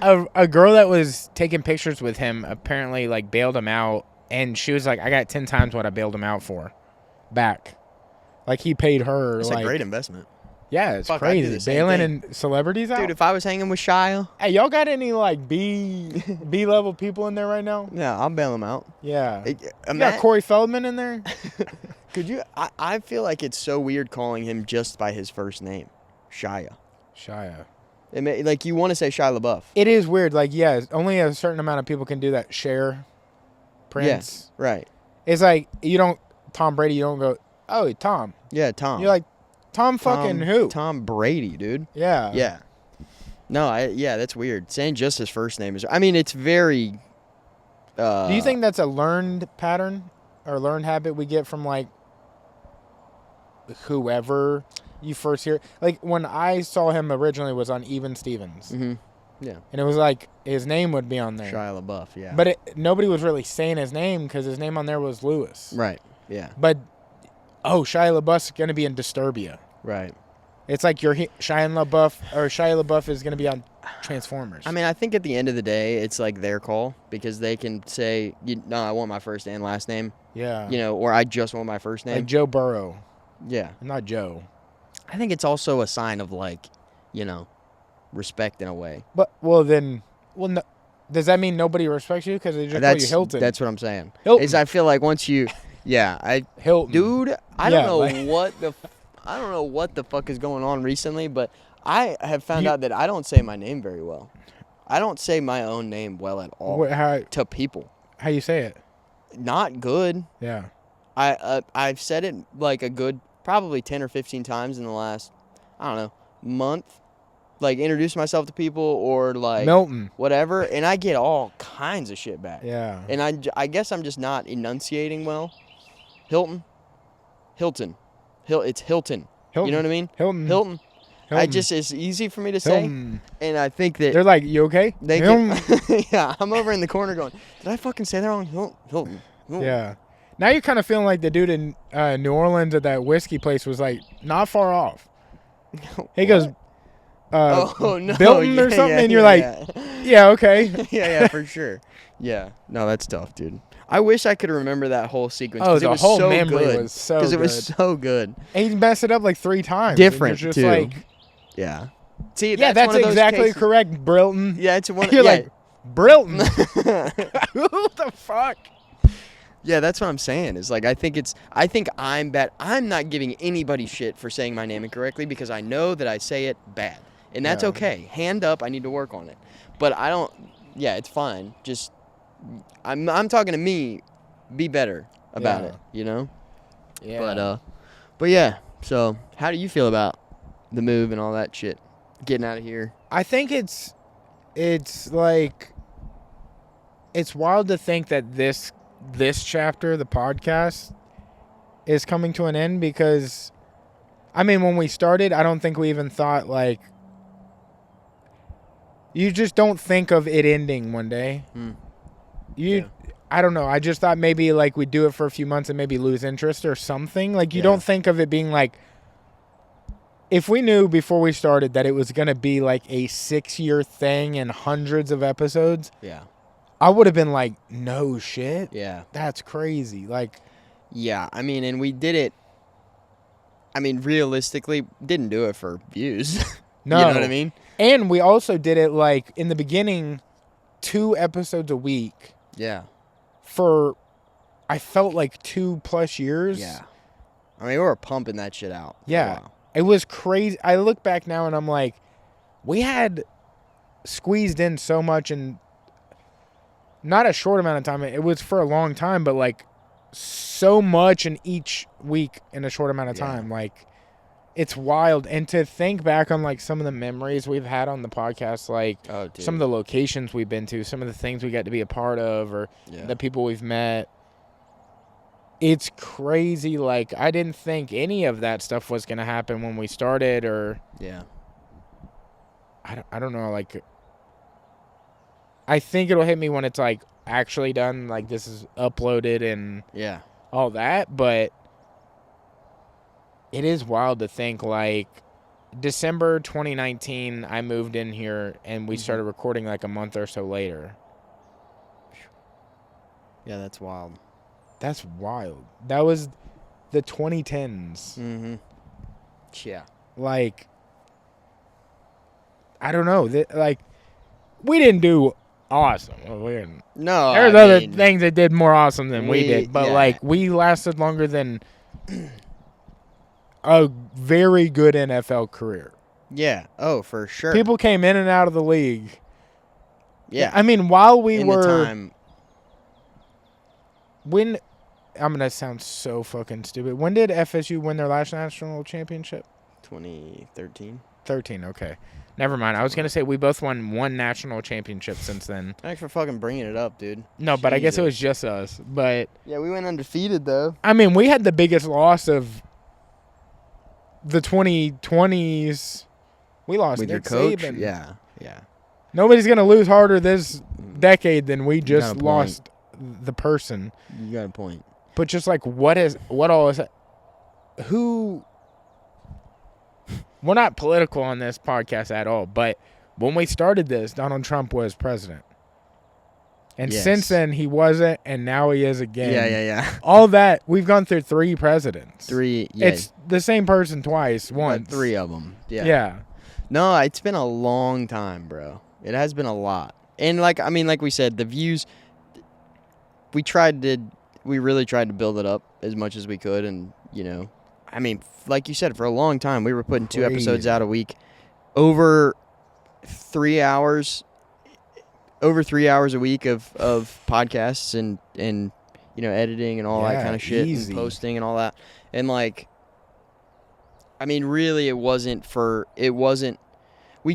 A girl that was taking pictures with him apparently like bailed him out, and she was like, I got 10 times what I bailed him out for back. Like he paid her. It's like, a great investment. Yeah, it's crazy. Bailing and celebrities out. Dude, if I was hanging with Shia. Hey, y'all got any like B level people in there right now? Yeah, I'll bail them out. Yeah. You got Corey Feldman in there? Could you? I feel like it's so weird calling him just by his first name, Shia. Like you want to say Shia LaBeouf. It is weird. Like, yeah, only a certain amount of people can do that. Cher, Prince. Yeah, right. It's like Tom Brady, you don't go, oh, Tom. Yeah, Tom. You're like, Tom fucking who? Tom Brady, dude. Yeah. Yeah. No, that's weird. Saying just his first name is. I mean, it's very. Do you think that's a learned pattern or learned habit we get from like whoever you first hear? Like when I saw him originally was on Even Stevens. Mm-hmm. Yeah. And it was like his name would be on there. Shia LaBeouf, yeah. But nobody was really saying his name because his name on there was Lewis. Right. Yeah. But Shia LaBeouf's gonna be in Disturbia. Right. It's like Shia LaBeouf is going to be on Transformers. I mean, I think at the end of the day, it's like their call because they can say, no, I want my first and last name. Yeah. Or I just want my first name. Like Joe Burrow. Yeah. Not Joe. I think it's also a sign of like, respect in a way. But, no, does that mean nobody respects you because they just call you Hilton? That's what I'm saying. Hilton. Is I feel like once you, Hilton. Dude, I don't know I don't know what the fuck is going on recently, but I have found out that I don't say my name very well. I don't say my own name well at all to people. How you say it? Not good. Yeah. I've said it like a good probably 10 or 15 times in the last, I don't know, month. Like, introduce myself to people or, like, Milton. whatever, and I get all kinds of shit back. Yeah. And I guess I'm just not enunciating well. Hilton. It's Hilton. You know what I mean? Hilton. It's easy for me to say. Hilton. And I think that They're like, you okay? yeah, I'm over in the corner going, did I fucking say that wrong? Hilton. Yeah. Now you're kind of feeling like the dude in New Orleans at that whiskey place was like not far off. He goes, oh no, Bilton or something, and you're like, yeah, okay. yeah, for sure. Yeah, no, that's tough, dude. I wish I could remember that whole sequence. Oh, it the was whole so memory good. was so Because it good. was so good. And he messed it up like 3 times. Different, You're just too. like, Yeah. See, yeah, that's one of those exactly cases. correct, Brilton. Yeah, it's one. You're yeah. like, Brilton. Who the fuck? Yeah, that's what I'm saying. Is like I think I'm bad. I'm not giving anybody shit for saying my name incorrectly because I know that I say it bad, and that's Yeah. okay. Hand up, I need to work on it. But I don't. Yeah, it's fine. Just I'm talking to me. Be better about Yeah. it. You know. Yeah. But yeah. So how do you feel about the move and all that shit? Getting out of here. I think it's like it's wild to think that this chapter, the podcast, is coming to an end because I mean when we started, I don't think we even thought like you just don't think of it ending one day. Yeah. I don't know. I just thought maybe like we'd do it for a few months and maybe lose interest or something. Like you Yeah. don't think of it being like if we knew before we started that it was going to be like a 6-year thing and hundreds of episodes, Yeah. I would have been like, no shit. Yeah. That's crazy. Like, Yeah, I mean, and we did it. I mean, realistically, didn't do it for views. no. You know what I mean? And we also did it like in the beginning, 2 episodes a week Yeah. for, I felt like 2+ years. Yeah. I mean, we were pumping that shit out. for a Yeah. while. It was crazy. I look back now and I'm like, we had squeezed in so much in not a short amount of time. It was for a long time, but like so much in each week in a short amount of Yeah. time. Like it's wild. And to think back on like some of the memories we've had on the podcast, like Oh, dude. some of the locations we've been to, some of the things we got to be a part of, or Yeah. the people we've met. It's crazy. Like I didn't think any of that stuff was going to happen when we started, or Yeah. I don't know. Like I think it'll hit me when it's like actually done, like this is uploaded and Yeah. all that, but it is wild to think like December 2019 I moved in here and we started recording like a month or so later. Yeah, that's wild. That's wild. That was the 2010s. Mm-hmm. Yeah. Like I don't know. Like we didn't do awesome. Well, we didn't. No, There's I other mean, things that did more awesome than we we- did, but yeah. like we lasted longer than a very good NFL career. Yeah. Oh, for sure. People came in and out of the league. Yeah. I mean, while we in were the time. when I'm gonna sound so fucking stupid. When did FSU win their last national championship? 2013. 13. Okay, never mind. I was gonna say we both won one national championship since then. Thanks for fucking bringing it up, dude. No, but I guess it Jesus. was just us. But Yeah, we went undefeated though. I mean, we had the biggest loss of the 2020s. We lost With Nick your coach. Saban. Yeah. Yeah. Nobody's gonna lose harder this decade than we got a just point. lost the person. You got a point. But just like what all is who we're not political on this podcast at all, but when we started this, Donald Trump was president. And Yes. since then he wasn't, and now he is again. Yeah. All that we've gone through 3 presidents. 3. Yeah. It's the same person twice, once. 3 of them. Yeah. Yeah. No, it's been a long time, bro. It has been a lot. And like we said, the views we really tried to build it up as much as we could, and I mean, like you said, for a long time we were putting 2 episodes Crazy. out a week, over 3 hours a week of podcasts, and editing and all that Yeah, kind of shit easy. and posting and all that. And like, I mean, really, we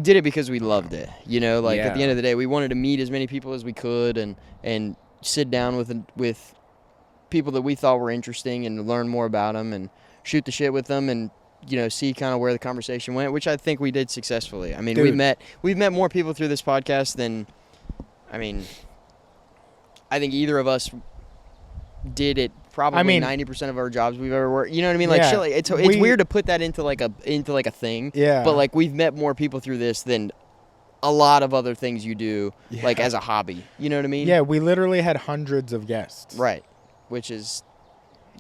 did it because we loved it, like at the Yeah. end of the day, we wanted to meet as many people as we could and sit down with people that we thought were interesting and learn more about them and shoot the shit with them and see kind of where the conversation went, which I think we did successfully. I mean, Dude. we've met more people through this podcast than, I mean, I think either of us did it probably 90% of our jobs we've ever worked. You know what I mean? Like, Yeah. shit, like it's weird to put that into like a thing. Yeah. But like we've met more people through this than a lot of other things you do, like Yeah. as a hobby. You know what I mean? Yeah, we literally had hundreds of guests. Right. Which is.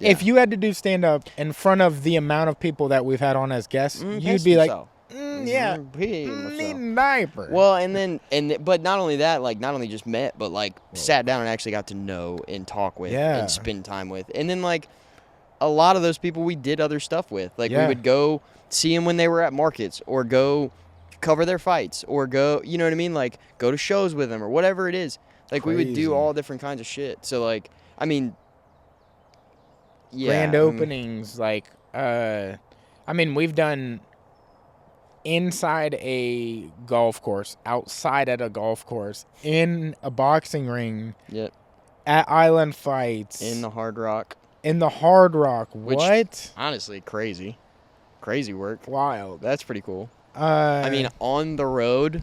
If you had to do stand-up in front of the amount of people that we've had on as guests, you'd be like, yeah, need a diaper. Well, but not only that, like not only just met, but like sat down and actually got to know and talk with and spend time with. And then like a lot of those people we did other stuff with. Like we would go see them when they were at markets or go cover their fights or go, you know what I mean? Like go to shows with them or whatever it is. Like we would do all different kinds of shit. So like, I mean, grand openings, like, I mean, we've done inside a golf course, outside at a golf course, in a boxing ring, at Island Fights, in the Hard Rock. What? Honestly, crazy work. Wild. That's pretty cool. I mean, on the road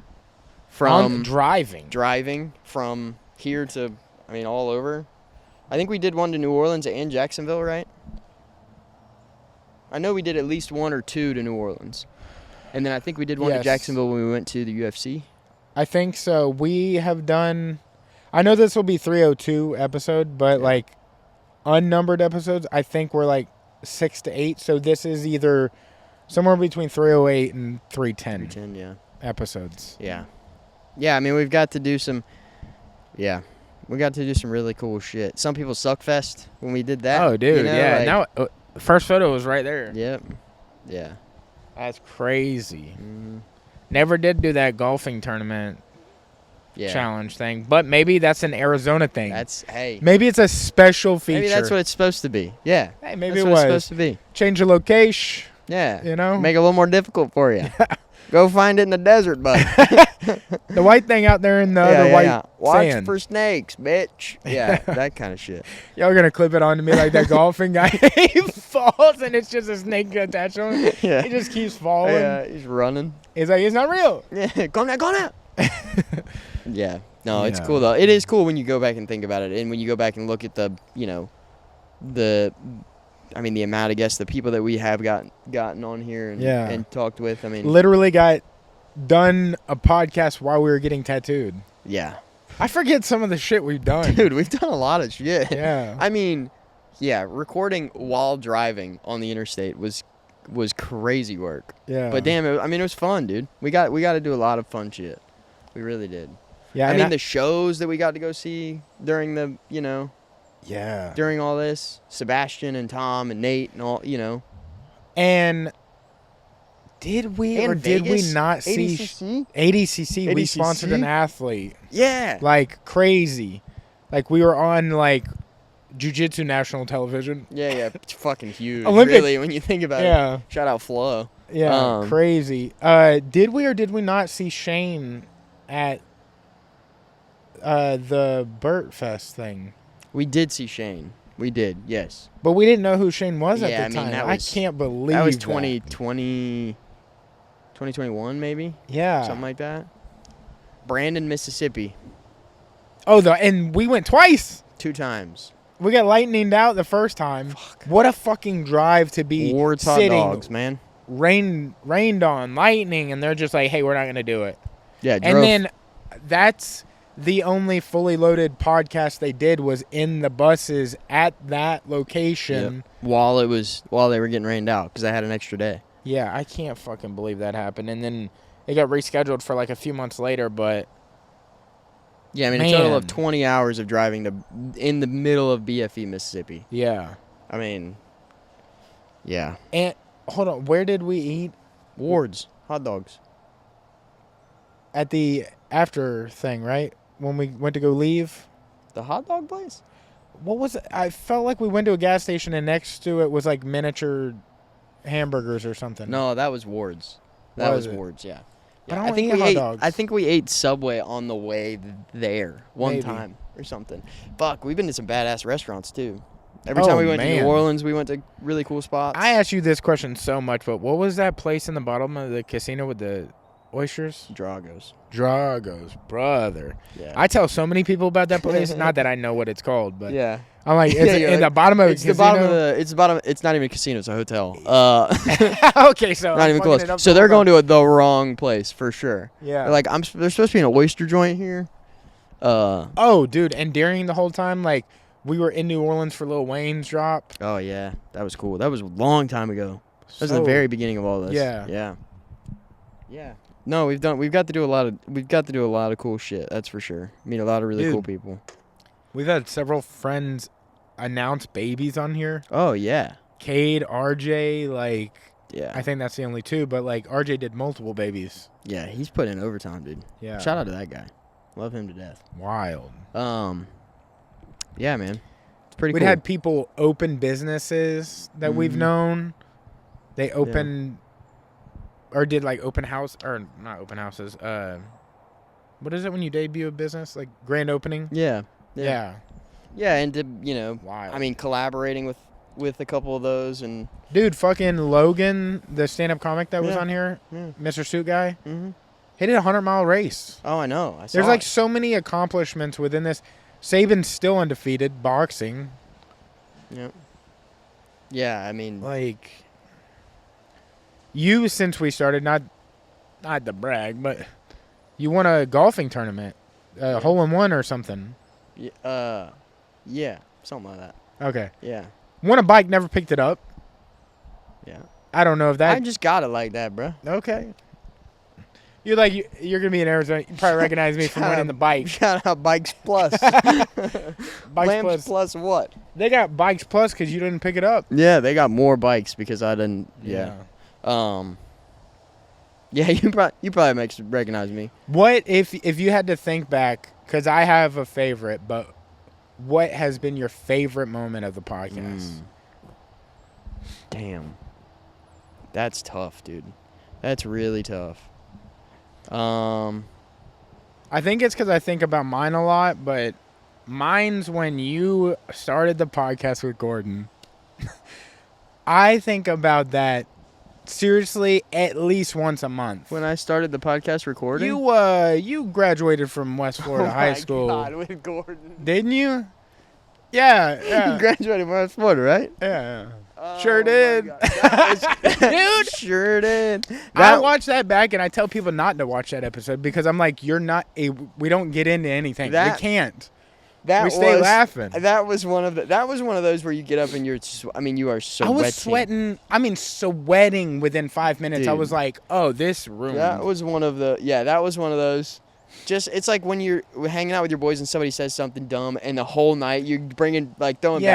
driving from here to, I mean, all over. I think we did one to New Orleans and Jacksonville, right? I know we did at least one or two to New Orleans. And then I think we did one to Jacksonville when we went to the UFC. I think so. We have done, I know this will be 302 episode, but like unnumbered episodes, I think we're like 6 to 8. So this is either somewhere between 308 and 310. 310, episodes. Yeah. Yeah, I mean, we got to do some really cool shit. Some people suck fest when we did that. Oh, dude, yeah. Now, first photo was right there. Yep. Yeah. That's crazy. Never did do that golfing tournament challenge thing, but maybe that's an Arizona thing. Maybe it's a special feature. Maybe that's what it's supposed to be. Yeah. Hey, maybe that's it what was it's supposed to be. Change the location. Yeah. Make it a little more difficult for you. Go find it in the desert, bud. The white thing out there in the other white Watch sand. for snakes, bitch. Yeah, that kind of shit. Y'all gonna clip it onto me like that golfing guy. He falls and it's just a snake attached to him. Yeah. He just keeps falling. Yeah, he's running. He's like, it's not real. Yeah, go now. Yeah. No, it's cool though. It is cool when you go back and think about it, and when you go back and look at the amount of guests, the people that we have gotten on here and talked with. I mean, literally got done a podcast while we were getting tattooed. Yeah. I forget some of the shit we've done. Dude, we've done a lot of shit. Yeah. I mean, recording while driving on the interstate was crazy work. Yeah. But damn, it was fun, dude. We got to do a lot of fun shit. We really did. Yeah. I mean, the shows that we got to go see during the, during all this, Sebastian and Tom and Nate and all, And did we not see ADCC? We sponsored an athlete. Yeah. Like crazy. Like we were on like jiu-jitsu national television. Yeah. It's fucking huge. Olympic. Really, when you think about it. Shout out Flo. Yeah, crazy. Did we or did we not see Shane at the Burt Fest thing? We did see Shane. We did, yes. But we didn't know who Shane was at the time. I can't believe that was 2020, 2021 maybe? Yeah. Something like that. Brandon, Mississippi. Oh, and we went twice. 2 times. We got lightninged out the first time. Fuck. What a fucking drive to be Ward's sitting. Hot Dogs, man. Rained on, lightning, and they're just like, hey, we're not going to do it. Yeah, and then that's the only fully loaded podcast they did was in the buses at that location. Yep. While they were getting rained out because I had an extra day. Yeah, I can't fucking believe that happened. And then it got rescheduled for like a few months later, but yeah, I mean, a total of 20 hours of driving in the middle of BFE, Mississippi. Yeah. I mean, yeah. And hold on, where did we eat? Ward's Hot Dogs. At the after thing, right? When we went to go leave? The hot dog place? what was it? I felt like we went to a gas station and next to it was like miniature hamburgers or something. No, that was Ward's. That was it? Ward's, yeah. I don't I think eat we hot ate. dogs. I think we ate Subway on the way there one Maybe. time or something. Fuck, we've been to some badass restaurants too. Every Oh, time we went to man. New Orleans, we went to really cool spots. I asked you this question so much, but what was that place in the bottom of the casino with the oysters? Dragos. Drago's, brother. Yeah. I tell so many people about that place. Not that I know what it's called, but yeah. I'm like, Yeah, it's you're in like, the bottom of It's the the bottom of casino. the. It's the bottom. It's not even a casino. It's a hotel. Okay, so Not I'm even fucking close. it up So the they're whole going to the wrong place for sure. Yeah. They're like, there's supposed to be an oyster joint here. Oh, dude, and during the whole time, like, we were in New Orleans for Lil Wayne's drop. Oh yeah, that was cool. That was a long time ago. That was the So- very beginning of all this. Yeah. Yeah. Yeah. No, we've got to do a lot of cool shit. That's for sure. Meet a lot of really Dude. cool people. We've had several friends announce babies on here. Oh yeah. Cade, RJ, like, Yeah. I think that's the only two, but, like, RJ did multiple babies. Yeah, he's putting in overtime, dude. Yeah. Shout out to that guy. Love him to death. Wild. Yeah, man. It's pretty We'd cool. had people open businesses that we've Mhm. known. They opened or did like open house or not open houses. What is it when you debut a business? Like grand opening? Yeah. Yeah. Yeah, and to, Wild. I mean, collaborating with a couple of those and Dude, fucking Logan, the stand-up comic that was Yeah. on here, yeah. Mr. Suit guy, Mm-hmm. he did a 100-mile race. Oh, I know. I saw There's like it. so many accomplishments within this. Saban's still undefeated boxing. Yeah. Yeah, I mean, Like you, since we started, not to brag, but you won a golfing tournament, Yeah. hole in one or something. yeah, something like that. Okay, Yeah. won a bike, never picked it up. Yeah. I don't know if that. I just got it like that, bro. Okay. You're like you're gonna be in Arizona. You probably recognize me from Shout winning out- the bike. Shout out Bikes Plus. Bikes Lamps Plus. Plus what? They got Bikes Plus because you didn't pick it up. Yeah, they got more bikes because I didn't. Yeah. Yeah, you probably recognize me. What if you had to think back? Because I have a favorite, but what has been your favorite moment of the podcast? Damn. That's tough, dude. That's really tough. I think it's because I think about mine a lot, but mine's when you started the podcast with Gordon. I think about that seriously at least once a month. When I started the podcast recording. You graduated from West Florida High School, God, with Gordon. didn't you? Yeah, You yeah, graduated from West Florida, right? yeah. Oh Sure my did. God. That was- Dude. Sure did. I That- watch that back and I tell people not to watch that episode because I'm like, we don't get into anything. That- we can't. that we stay was- laughing. That was one of those where you get up and you are sweating. I was sweating. I mean, sweating within 5 minutes. I Dude. was like, oh, this room. That was one of those. Just it's like when you're hanging out with your boys and somebody says something dumb and the whole night you're throwing yeah,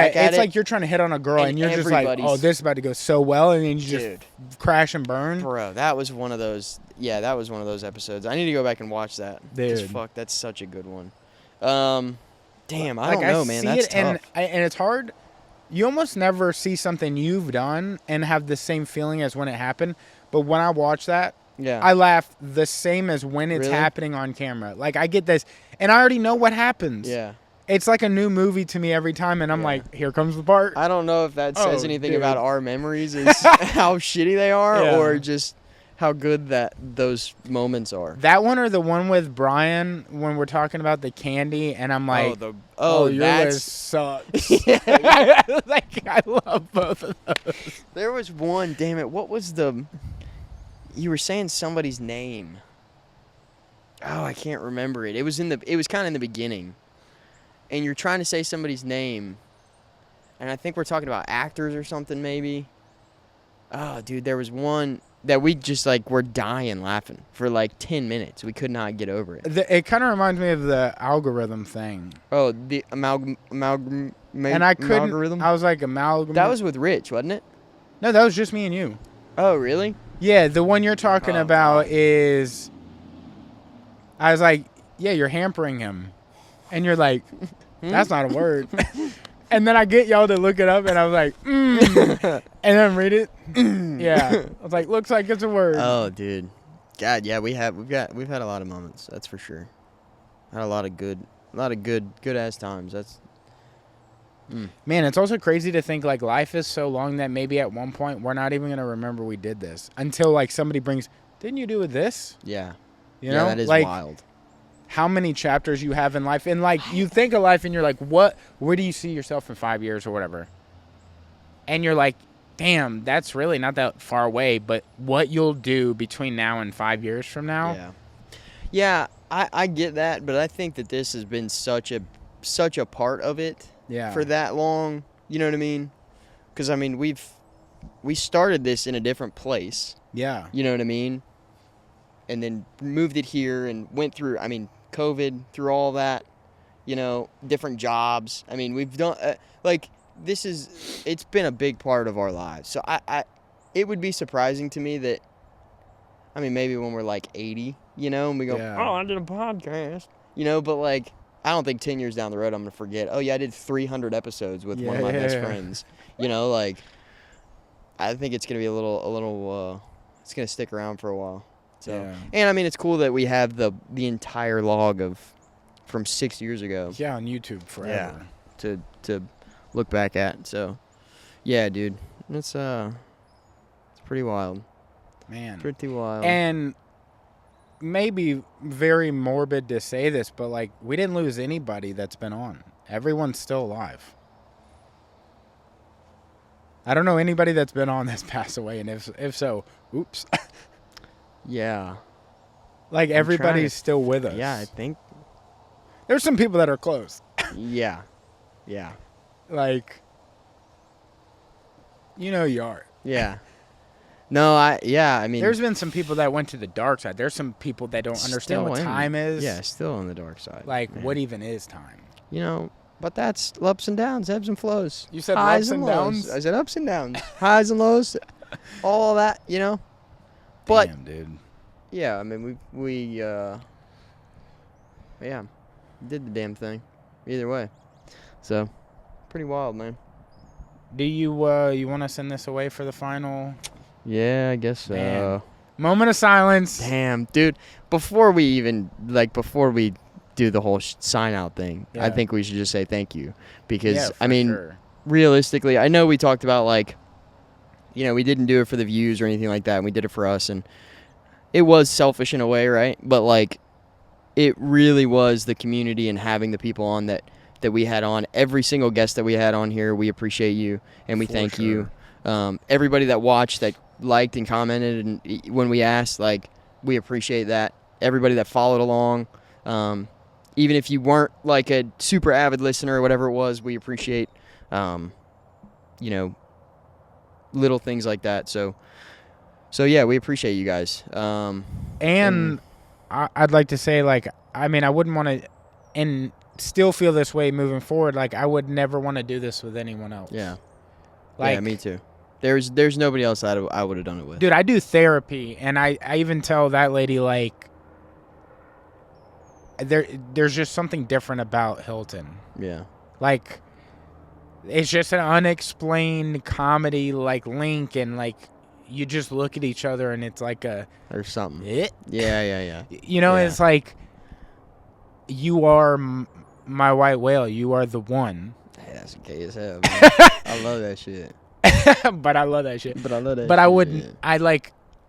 back at it's it. like you're trying to hit on a girl and, And you're just like, everybody's- oh, this is about to go so well, and then you just Dude, crash and burn. bro, that was one of those. Yeah, that was one of those episodes. I need to go back and watch that. 'Cause Dude. fuck, that's such a good one. Damn, I Like, don't know, man. see That's it, tough. and it's hard. You almost never see something you've done and have the same feeling as when it happened. But when I watch that, Yeah. I laugh the same as when it's Really? happening on camera. Like I get this, and I already know what happens. yeah. It's like a new movie to me every time, and I'm Yeah. like, here comes the part. I don't know if that says Oh, anything dude. about our memories, is how shitty they are, Yeah. or just how good that those moments are. That one or the one with Brian when we're talking about the candy, and I'm like, your list sucks. Like I love both of those. There was one. Damn it! What was the? You were saying somebody's name. Oh, I can't remember it. It was kind of in the beginning, and you're trying to say somebody's name, and I think we're talking about actors or something maybe. Oh, dude, there was one that we just like were dying laughing for like 10 minutes. We could not get over it. It kind of reminds me of the algorithm thing, Oh, the amalgam. and I couldn't. Algorithm? I was like amalgam. That was with Rich, wasn't it? no, that was just me and you. Oh, really? Yeah, the one you're talking Oh, about God. is. I was like, yeah, you're hampering him, and you're like, That's not a word. And then I get y'all to look it up, and I was like, and then read it. Yeah, I was like, looks like it's a word. Oh, dude, God, yeah, we've had a lot of moments. That's for sure. Had a lot of good ass times. That's Man, it's also crazy to think like life is so long that maybe at one point we're not even gonna remember we did this until like somebody brings, didn't you do with this? yeah. You know, That is like wild. how many chapters you have in life, and like you think of life and you're like, where do you see yourself in 5 years or whatever? And you're like, damn, that's really not that far away, but what you'll do between now and 5 years from now. Yeah, I get that, but I think that this has been such a part of it for that long. You know what I mean? Because I mean we started this in a different place. Yeah. You know what I mean? And then moved it here and went through, I mean, COVID, through all that, you know, different jobs. I mean, we've done, it's been a big part of our lives. So it would be surprising to me that, I mean, maybe when we're like 80, you know, and we go, oh, I did a podcast, you know, but like, I don't think 10 years down the road I'm going to forget, oh yeah, I did 300 episodes with one of my best friends, you know, like, I think it's going to be it's going to stick around for a while. So, and I mean, it's cool that we have the entire log from 6 years ago. Yeah, on YouTube forever. Yeah, to look back at. So, yeah, dude, it's pretty wild. Man, pretty wild. And maybe very morbid to say this, but like we didn't lose anybody that's been on. Everyone's still alive. I don't know anybody that's been on that's passed away, and if so, oops. Yeah. Like, everybody's still with us. Yeah, I think. There's some people that are close. Yeah. Yeah. Like, you know you are. Yeah. No, I mean. There's been some people that went to the dark side. There's some people that don't understand what time is. Yeah, still on the dark side. Like, what even is time? You know, but that's ups and downs, ebbs and flows. You said highs ups and downs? I said ups and downs. Highs and lows. All that, you know. But, damn, dude. Yeah, I mean, we did the damn thing. Either way. So, pretty wild, man. Do you want to send this away for the final? Yeah, I guess so. Man. Moment of silence. Damn, dude. Before we do the whole sign out thing, I think we should just say thank you. Because, I mean, realistically, I know we talked about, like, you know, we didn't do it for the views or anything like that, and we did it for us, and it was selfish in a way, right? But, like, it really was the community and having the people on that we had on. Every single guest that we had on here, we appreciate you, and we thank you. Everybody that watched, that liked and commented, and when we asked, like, we appreciate that. Everybody that followed along, even if you weren't, like, a super avid listener or whatever it was, we appreciate, you know, little things like that. So yeah, we appreciate you guys. And I'd like to say, like, I mean, I wouldn't want to, and still feel this way moving forward. Like, I would never want to do this with anyone else. Yeah. Like, yeah, me too. There's nobody else that I would have done it with. Dude, I do therapy, and I even tell that lady, like, there's just something different about Hilton. Yeah. Like, it's just an unexplained comedy, like, link, and, like, you just look at each other, and it's like a... Or something. Yeah. You know, it's like, you are my white whale. You are the one. Hey, that's gay as hell, man. I love that shit. But I love that shit. But I wouldn't...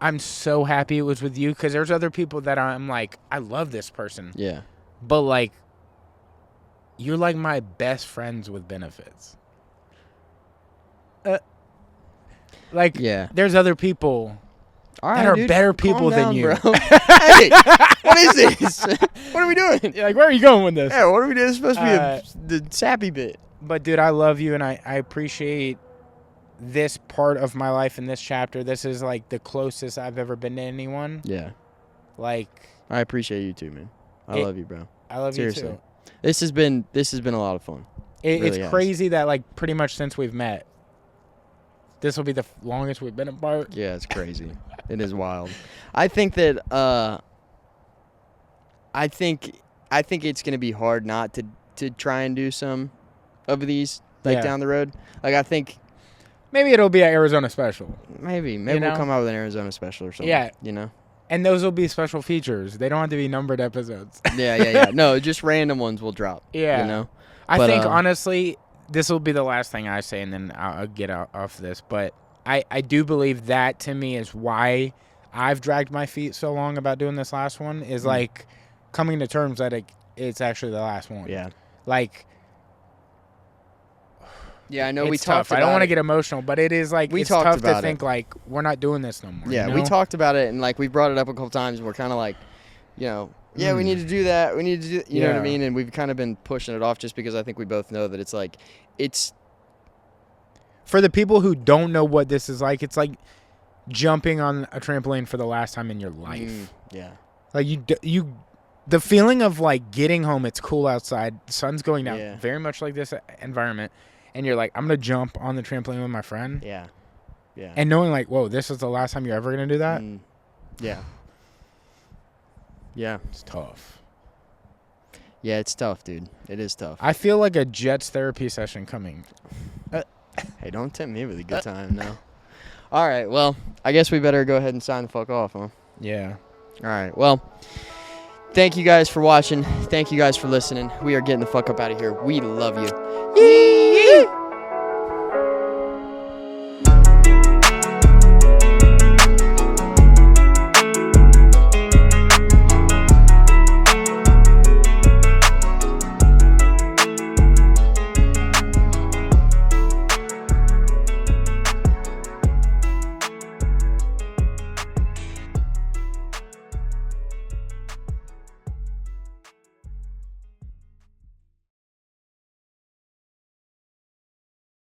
I'm so happy it was with you, because there's other people that I'm like, I love this person. Yeah. But, like, you're like my best friends with benefits. Like, there's other people that are better people than you. Bro. Hey, what is this? What are we doing? Like, where are you going with this? Yeah, what are we doing? It's supposed to be the sappy bit. But, dude, I love you, and I appreciate this part of my life in this chapter. This is, like, the closest I've ever been to anyone. Yeah. Like, I appreciate you too, man. I love you, bro. I love you too. This has been a lot of fun. It's crazy that, like, pretty much since we've met, this will be the longest we've been apart. Yeah, it's crazy. It is wild. I think that I think it's gonna be hard not to try and do some of these like Yeah. down the road. Like I think Maybe it'll be an Arizona special. maybe know? we'll come out with an Arizona special or something. Yeah. You know. And those will be special features. They don't have to be numbered episodes. Yeah. No, just random ones will drop. Yeah. You know. I But, think, honestly, this will be the last thing I say, and then I'll get off this. But I do believe that, to me, is why I've dragged my feet so long about doing this last one, is, like, coming to terms that it's actually the last one. Yeah. Like, Yeah, I know it's we tough. talked I about don't want to it. get emotional, but it is, like, We it's talked tough to about think, it. like, we're not doing this no more. Yeah, you we know? talked about it, and like we brought it up a couple times, and we're kind of like, you know, we need to do that. We need to do, you know what I Yeah. mean? And we've kind of been pushing it off just because I think we both know that it's like, it's For the people who don't know what this is like, it's like jumping on a trampoline for the last time in your life. yeah, Like the feeling of like getting home, it's cool outside, the sun's going down, Yeah. very much like this environment, and you're like, I'm gonna jump on the trampoline with my friend, yeah. and knowing like, whoa, this is the last time you're ever gonna do that. Yeah. Yeah. It's tough. Yeah, it's tough, dude. It is tough. I feel like a Jets therapy session coming. Hey, don't tempt me with a good time now. All right, well, I guess we better go ahead and sign the fuck off, huh? Yeah. All right, well, thank you guys for watching. Thank you guys for listening. We are getting the fuck up out of here. We love you. Yee!